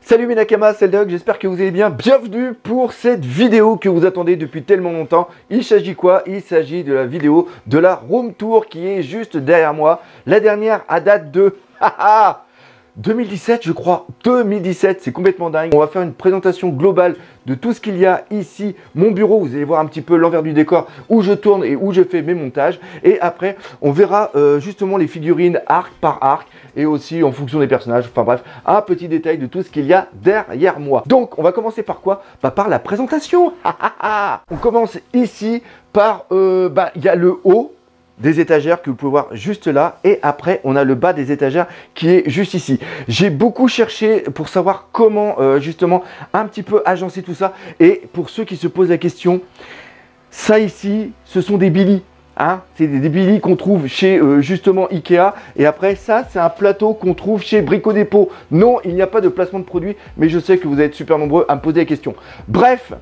Salut mes Nakamas, c'est le Doc, j'espère que vous allez bien. Bienvenue pour cette vidéo que vous attendez depuis tellement longtemps. Il s'agit quoi? Il s'agit de la vidéo de la room tour qui est juste derrière moi. La dernière à date de 2017 je crois. 2017, c'est complètement dingue. On va faire une présentation globale de tout ce qu'il y a ici. Mon bureau, vous allez voir un petit peu l'envers du décor où je tourne et où je fais mes montages. Et après, on verra justement les figurines arc par arc. Et aussi en fonction des personnages, enfin bref, un petit détail de tout ce qu'il y a derrière moi. Donc, on va commencer par quoi? Par la présentation. On commence ici par, il y a le haut des étagères que vous pouvez voir juste là. Et après, on a le bas des étagères qui est juste ici. J'ai beaucoup cherché pour savoir comment, justement, un petit peu agencer tout ça. Et pour ceux qui se posent la question, ça ici, ce sont des Billy. Hein, c'est des Billy qu'on trouve chez justement Ikea. Et après ça, c'est un plateau qu'on trouve chez Brico Dépôt. Non, il n'y a pas de placement de produit, mais je sais que vous êtes super nombreux à me poser la question. Bref,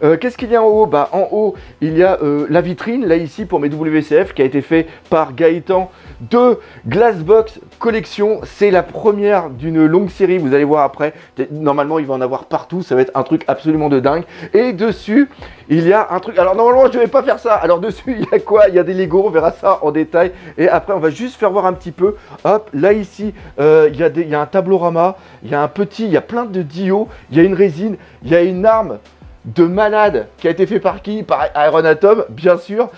qu'est-ce qu'il y a en haut? En haut, il y a la vitrine, là ici, pour mes WCF, qui a été fait par Gaëtan de Glassbox Collection. C'est la première d'une longue série, vous allez voir après. Normalement, il va en avoir partout, ça va être un truc absolument de dingue. Et dessus, il y a un truc... Alors normalement, je ne vais pas faire ça. Alors dessus, il y a quoi? Il y a des Lego, on verra ça en détail. Et après, on va juste faire voir un petit peu. Hop, là ici, il y a un tableau-rama, il y a plein de dios, il y a une résine, il y a une arme de malade qui a été fait par qui? Par Iron Atom, bien sûr.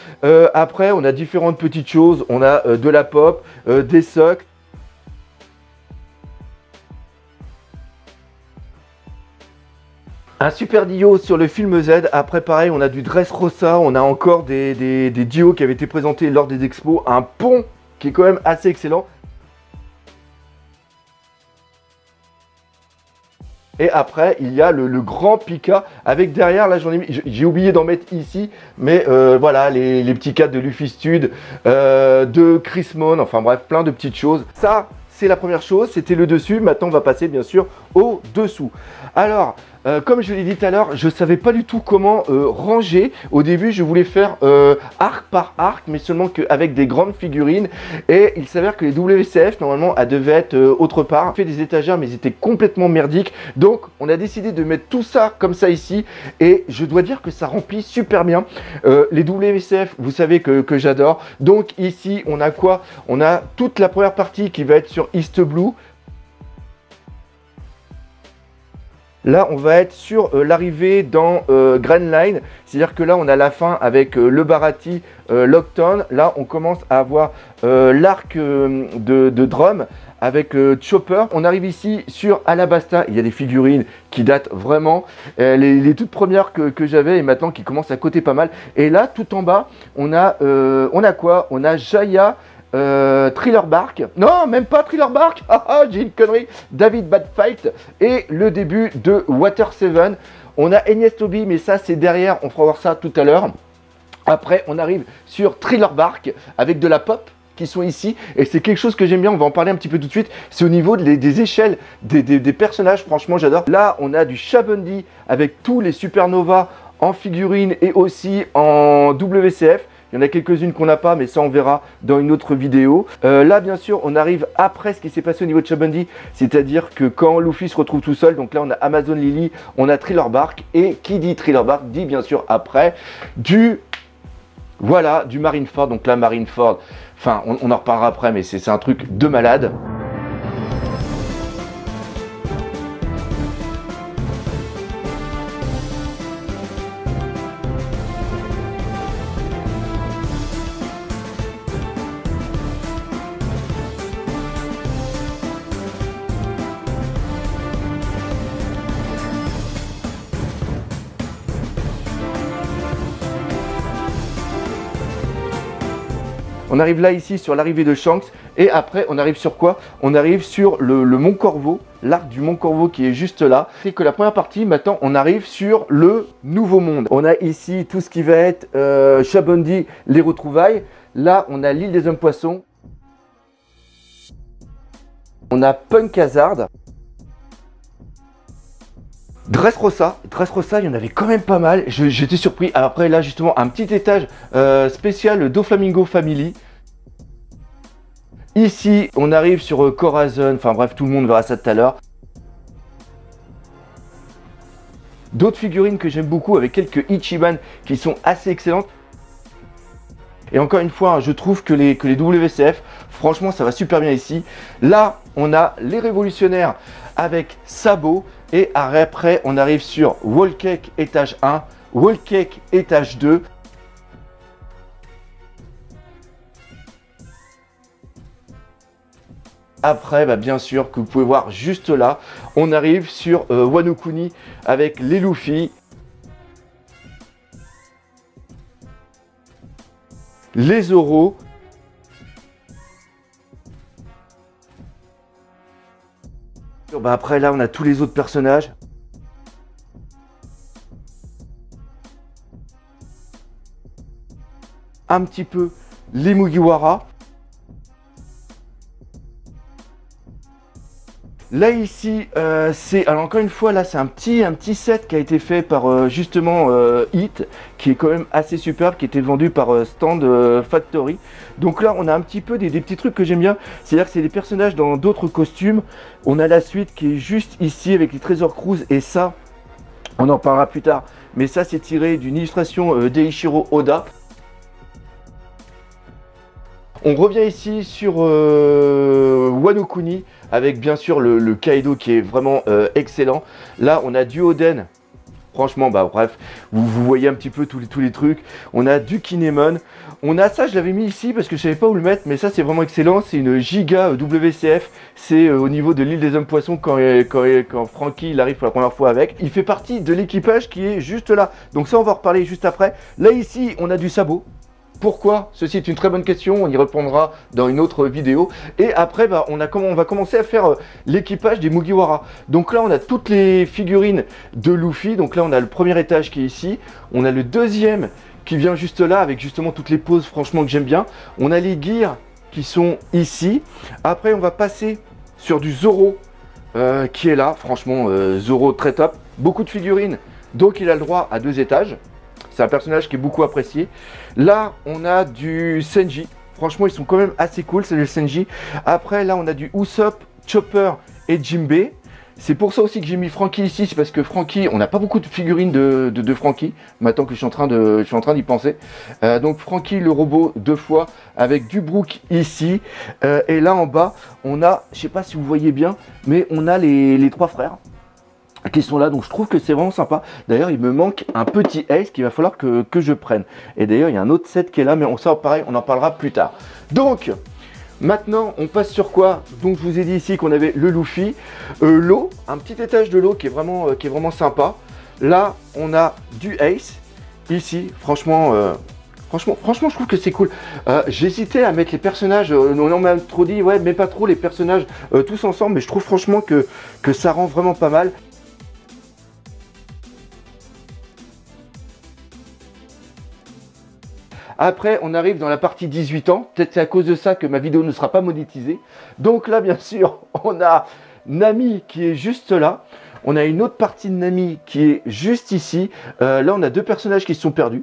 Après, on a différentes petites choses. On a de la pop, des socks. Un super dio sur le film Z. Après, pareil, on a du Dressrosa. On a encore des dios qui avaient été présentés lors des expos. Un pont qui est quand même assez excellent. Et après, il y a le grand Pika avec derrière, là j'ai oublié d'en mettre ici, mais voilà, les petits cadres de Lufistude, de Chris Mon, enfin bref, plein de petites choses. Ça, c'est la première chose, c'était le dessus. Maintenant, on va passer bien sûr au dessous. Alors, comme je l'ai dit tout à l'heure, je ne savais pas du tout comment ranger. Au début, je voulais faire arc par arc, mais seulement qu'avec des grandes figurines. Et il s'avère que les WCF, normalement, elles devaient être autre part. On fait des étagères, mais ils étaient complètement merdiques. Donc, on a décidé de mettre tout ça comme ça ici. Et je dois dire que ça remplit super bien. Les WCF, vous savez que j'adore. Donc, ici, on a quoi? On a toute la première partie qui va être sur East Blue. Là, on va être sur l'arrivée dans Grand Line. C'est-à-dire que là, on a la fin avec le Barati Lockdown. Là, on commence à avoir l'arc de drum avec Chopper. On arrive ici sur Alabasta. Il y a des figurines qui datent vraiment. Les toutes premières que j'avais et maintenant qui commencent à coter pas mal. Et là, tout en bas, on a quoi? On a Jaya. Thriller Bark, non même pas Thriller Bark, j'ai une connerie, David Badfight et le début de Water 7. On a Agnès Toby, mais ça c'est derrière, on fera voir ça tout à l'heure. Après on arrive sur Thriller Bark avec de la pop qui sont ici et c'est quelque chose que j'aime bien, on va en parler un petit peu tout de suite. C'est au niveau des échelles des personnages, franchement j'adore. Là on a du Shabundi avec tous les Supernova en figurine et aussi en WCF. Il y en a quelques-unes qu'on n'a pas, mais ça on verra dans une autre vidéo. Là, bien sûr, on arrive après ce qui s'est passé au niveau de Shabundi, c'est-à-dire que quand Luffy se retrouve tout seul, donc là on a Amazon Lily, on a Thriller Bark, et qui dit Thriller Bark dit bien sûr après du Marineford. Donc là, Marineford, enfin on en reparlera après, mais c'est un truc de malade. On arrive là ici sur l'arrivée de Shanks. Et après, on arrive sur quoi? On arrive sur le Mont Corvo, l'arc du Mont Corvo qui est juste là. C'est que la première partie, maintenant, on arrive sur le Nouveau Monde. On a ici tout ce qui va être Shabondi, les retrouvailles. Là, on a l'île des hommes poissons. On a Punk Hazard. Dressrosa, il y en avait quand même pas mal. J'étais surpris. Après, là, justement, un petit étage spécial Doflamingo Family. Ici, on arrive sur Corazon. Enfin bref, tout le monde verra ça tout à l'heure. D'autres figurines que j'aime beaucoup avec quelques Ichiban qui sont assez excellentes. Et encore une fois, je trouve que les WCF, franchement, ça va super bien ici. Là, on a les révolutionnaires avec Sabo. Et après, on arrive sur Wallcake étage 1, Wallcake étage 2. Après, bah, bien sûr, que vous pouvez voir juste là, on arrive sur Wano Kuni avec les Luffy, les Zoro, bah après là, on a tous les autres personnages. Un petit peu les Mugiwara. Là ici, alors encore une fois, là c'est un petit set qui a été fait par justement Hit, qui est quand même assez superbe, qui était vendu par Stand Factory. Donc là on a un petit peu des petits trucs que j'aime bien, c'est-à-dire que c'est des personnages dans d'autres costumes. On a la suite qui est juste ici avec les Trésors Cruise, et ça, on en parlera plus tard, mais ça c'est tiré d'une illustration d'Eiichiro Oda. On revient ici sur Wano Kuni avec bien sûr le Kaido qui est vraiment excellent. Là, on a du Oden. Franchement, bah bref, vous voyez un petit peu tous les trucs. On a du Kinemon. On a ça, je l'avais mis ici parce que je savais pas où le mettre, mais ça c'est vraiment excellent. C'est une giga WCF. C'est au niveau de l'île des hommes poissons quand Franky il arrive pour la première fois avec. Il fait partie de l'équipage qui est juste là. Donc ça, on va en reparler juste après. Là ici, on a du Sabo. Pourquoi? Ceci est une très bonne question, on y répondra dans une autre vidéo. Et après, bah, on va commencer à faire l'équipage des Mugiwara. Donc là, on a toutes les figurines de Luffy. Donc là, on a le premier étage qui est ici. On a le deuxième qui vient juste là, avec justement toutes les poses, franchement, que j'aime bien. On a les gears qui sont ici. Après, on va passer sur du Zoro qui est là. Franchement, Zoro très top. Beaucoup de figurines, donc il a le droit à 2 étages. C'est un personnage qui est beaucoup apprécié. Là, on a du Senji. Franchement, ils sont quand même assez cool, c'est le Senji. Après, là, on a du Usopp, Chopper et Jinbei. C'est pour ça aussi que j'ai mis Franky ici. C'est parce que Franky, on n'a pas beaucoup de figurines de Franky. Maintenant que je suis en train d'y penser. Donc, Franky, le robot, 2 fois. Avec du Brook ici. Et là, en bas, on a, je sais pas si vous voyez bien, mais on a les 3 frères qui sont là, donc je trouve que c'est vraiment sympa. D'ailleurs, il me manque un petit Ace qu'il va falloir que je prenne. Et d'ailleurs, il y a un autre set qui est là, mais ça, pareil, on en parlera plus tard. Donc, maintenant, on passe sur quoi? Donc, je vous ai dit ici qu'on avait le Luffy, l'eau, un petit étage de l'eau qui est vraiment sympa. Là, on a du Ace, ici, franchement, je trouve que c'est cool. J'hésitais à mettre les personnages, on m'a trop dit, ouais, mais pas trop les personnages tous ensemble, mais je trouve franchement que ça rend vraiment pas mal. Après, on arrive dans la partie 18 ans. Peut-être c'est à cause de ça que ma vidéo ne sera pas monétisée. Donc là, bien sûr, on a Nami qui est juste là. On a une autre partie de Nami qui est juste ici. Là, on a 2 personnages qui se sont perdus.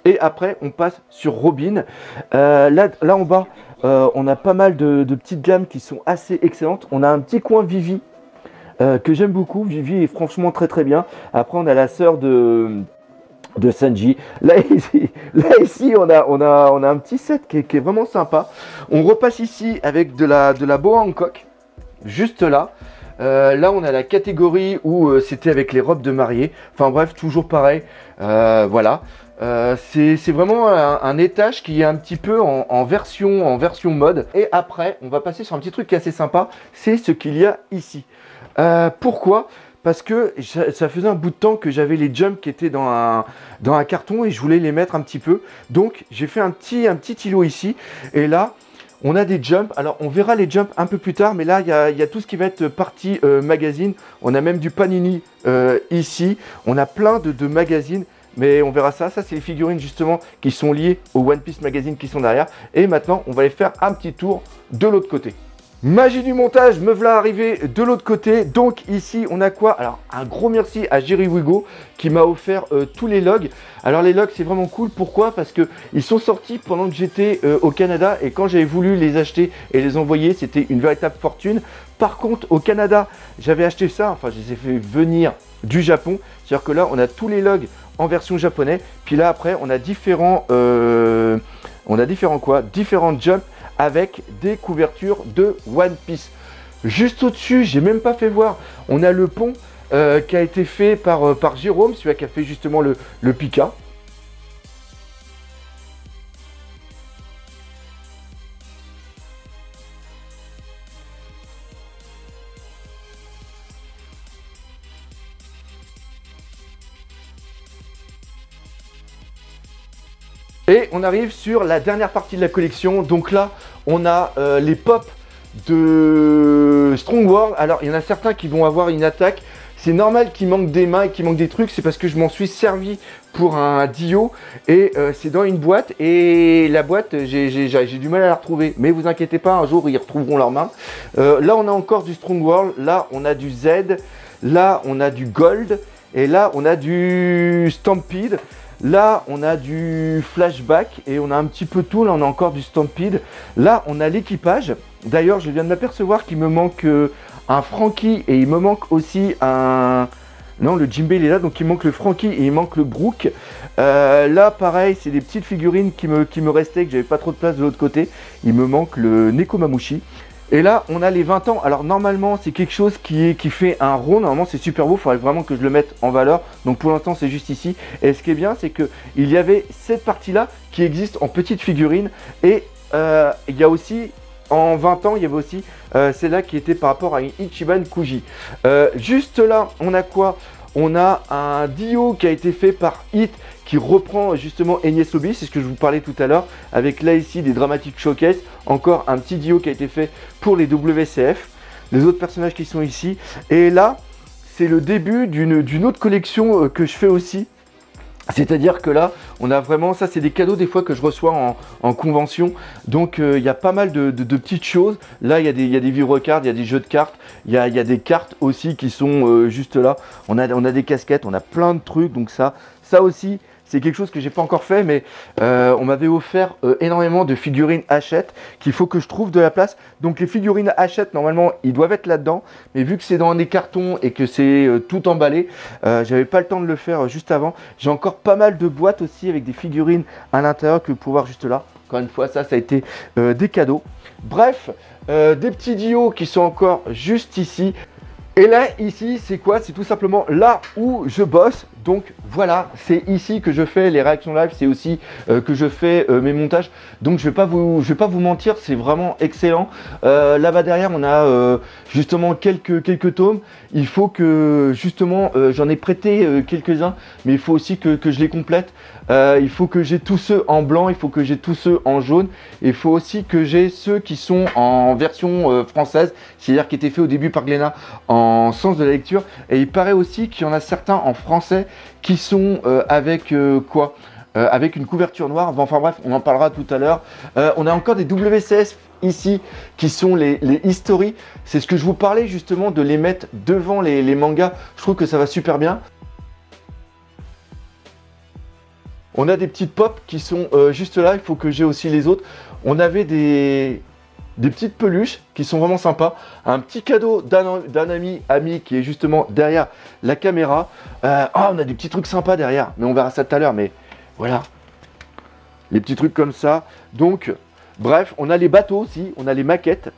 Et après, on passe sur Robin. Là en bas, on a pas mal de petites gammes qui sont assez excellentes. On a un petit coin Vivi que j'aime beaucoup. Vivi est franchement très bien. Après, on a la sœur de Sanji. Là ici on a un petit set qui est vraiment sympa. On repasse ici avec de la boa Hancock, juste là. Là on a la catégorie où c'était avec les robes de mariée. Enfin bref, toujours pareil. Voilà. C'est vraiment un étage qui est un petit peu en version mode. Et après, on va passer sur un petit truc qui est assez sympa. C'est ce qu'il y a ici. Pourquoi ? parce que ça faisait un bout de temps que j'avais les jumps qui étaient dans un carton et je voulais les mettre un petit peu. Donc j'ai fait un petit îlot ici et là on a des jumps. Alors on verra les jumps un peu plus tard, mais là il y a tout ce qui va être partie magazine. On a même du Panini ici, on a plein de magazines. Mais on verra ça, c'est les figurines justement qui sont liées au One Piece Magazine qui sont derrière. Et maintenant, on va aller faire un petit tour de l'autre côté. Magie du montage, me voilà arrivé de l'autre côté. Donc ici, on a quoi? Alors, un gros merci à Jerry Wigo qui m'a offert tous les logs. Alors les logs, c'est vraiment cool. Pourquoi? Parce que ils sont sortis pendant que j'étais au Canada. Et quand j'avais voulu les acheter et les envoyer, c'était une véritable fortune. Par contre, au Canada, j'avais acheté ça. Enfin, je les ai fait venir du Japon. C'est-à-dire que là, on a tous les logs en version japonais. Puis là, après, on a différents différents jumps avec des couvertures de One Piece. Juste au-dessus, j'ai même pas fait voir, on a le pont qui a été fait par Jérôme, celui qui a fait justement le Pika. Et on arrive sur la dernière partie de la collection. Donc là, on a les pops de Strong World. Alors, il y en a certains qui vont avoir une attaque. C'est normal qu'il manque des mains et qu'il manque des trucs. C'est parce que je m'en suis servi pour un Dio. Et c'est dans une boîte. Et la boîte, j'ai du mal à la retrouver. Mais vous inquiétez pas, un jour, ils retrouveront leurs mains. Là, on a encore du Strong World. Là, on a du Z. Là, on a du Gold. Et là, on a du Stampede. Là, on a du Flashback et on a un petit peu tout. Là, on a encore du Stampede. Là, on a l'équipage. D'ailleurs, je viens de m'apercevoir qu'il me manque un Franky et il me manque aussi un... Non, le Jinbei, il est là. Donc, il manque le Franky et il manque le Brook. Là, pareil, c'est des petites figurines qui me restaient, que j'avais pas trop de place de l'autre côté. Il me manque le Nekomamushi. Et là, on a les 20 ans. Alors, normalement, c'est quelque chose qui fait un rond. Normalement, c'est super beau. Il faudrait vraiment que je le mette en valeur. Donc, pour l'instant, c'est juste ici. Et ce qui est bien, c'est qu'il y avait cette partie-là qui existe en petite figurine. Et il y a aussi, en 20 ans, il y avait aussi celle-là qui était par rapport à une Ichiban Kuji. Juste là, on a quoi? On a un Dio qui a été fait par Hit, qui reprend justement Enies Lobby, c'est ce que je vous parlais tout à l'heure, avec là ici des Dramatic Showcase, encore un petit Dio qui a été fait pour les WCF, les autres personnages qui sont ici, et là, c'est le début d'une autre collection que je fais aussi. C'est-à-dire que là, on a vraiment, ça c'est des cadeaux des fois que je reçois en convention. Donc il y a pas mal de petites choses. Là, il y a des vibrocards, il y a des jeux de cartes. Il y a des cartes aussi qui sont juste là. On a des casquettes, on a plein de trucs. Donc ça aussi, c'est quelque chose que j'ai pas encore fait, mais on m'avait offert énormément de figurines Hachette qu'il faut que je trouve de la place. Donc les figurines Hachette, normalement, ils doivent être là-dedans. Mais vu que c'est dans des cartons et que c'est tout emballé, j'avais pas le temps de le faire juste avant. J'ai encore pas mal de boîtes aussi avec des figurines à l'intérieur que vous pouvez voir juste là. Encore une fois, ça a été des cadeaux. Bref, des petits dios qui sont encore juste ici. Et là, ici, c'est quoi? C'est tout simplement là où je bosse. Donc voilà, c'est ici que je fais les réactions live, c'est aussi que je fais mes montages. Donc je vais pas vous mentir, c'est vraiment excellent. Là-bas derrière, on a justement quelques tomes. Il faut que justement, j'en ai prêté quelques-uns, mais il faut aussi que je les complète. Il faut que j'ai tous ceux en blanc, il faut que j'ai tous ceux en jaune. Il faut aussi que j'ai ceux qui sont en version française, c'est-à-dire qui étaient faits au début par Glénat en sens de la lecture. Et il paraît aussi qu'il y en a certains en français qui sont avec quoi avec une couverture noire. Enfin bref, on en parlera tout à l'heure. On a encore des WCS ici qui sont les history. C'est ce que je vous parlais justement de les mettre devant les mangas. Je trouve que ça va super bien. On a des petites pop qui sont juste là. Il faut que j'ai aussi les autres. On avait des petites peluches qui sont vraiment sympas. Un petit cadeau d'un ami qui est justement derrière la caméra. On a des petits trucs sympas derrière, mais on verra ça tout à l'heure. Mais voilà, les petits trucs comme ça. Donc, bref, on a les bateaux aussi, on a les maquettes.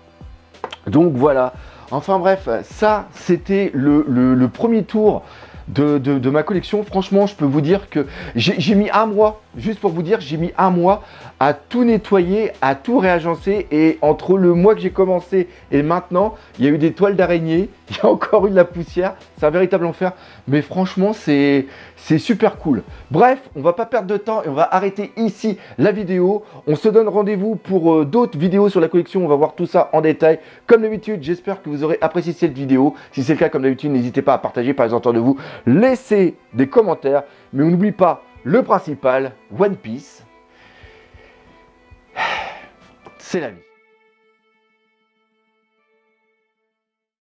Donc voilà. Enfin bref, ça c'était le premier tour de ma collection. Franchement, je peux vous dire que j'ai mis un mois, juste pour vous dire, j'ai mis un mois à tout nettoyer, à tout réagencer. Et entre le mois que j'ai commencé et maintenant, il y a eu des toiles d'araignée, il y a encore eu de la poussière. C'est un véritable enfer. Mais franchement, c'est super cool. Bref, on va pas perdre de temps et on va arrêter ici la vidéo. On se donne rendez-vous pour d'autres vidéos sur la collection. On va voir tout ça en détail. Comme d'habitude, j'espère que vous aurez apprécié cette vidéo. Si c'est le cas, comme d'habitude, n'hésitez pas à partager, par les autour de vous. Laissez des commentaires. Mais on n'oublie pas le principal, One Piece, c'est la vie.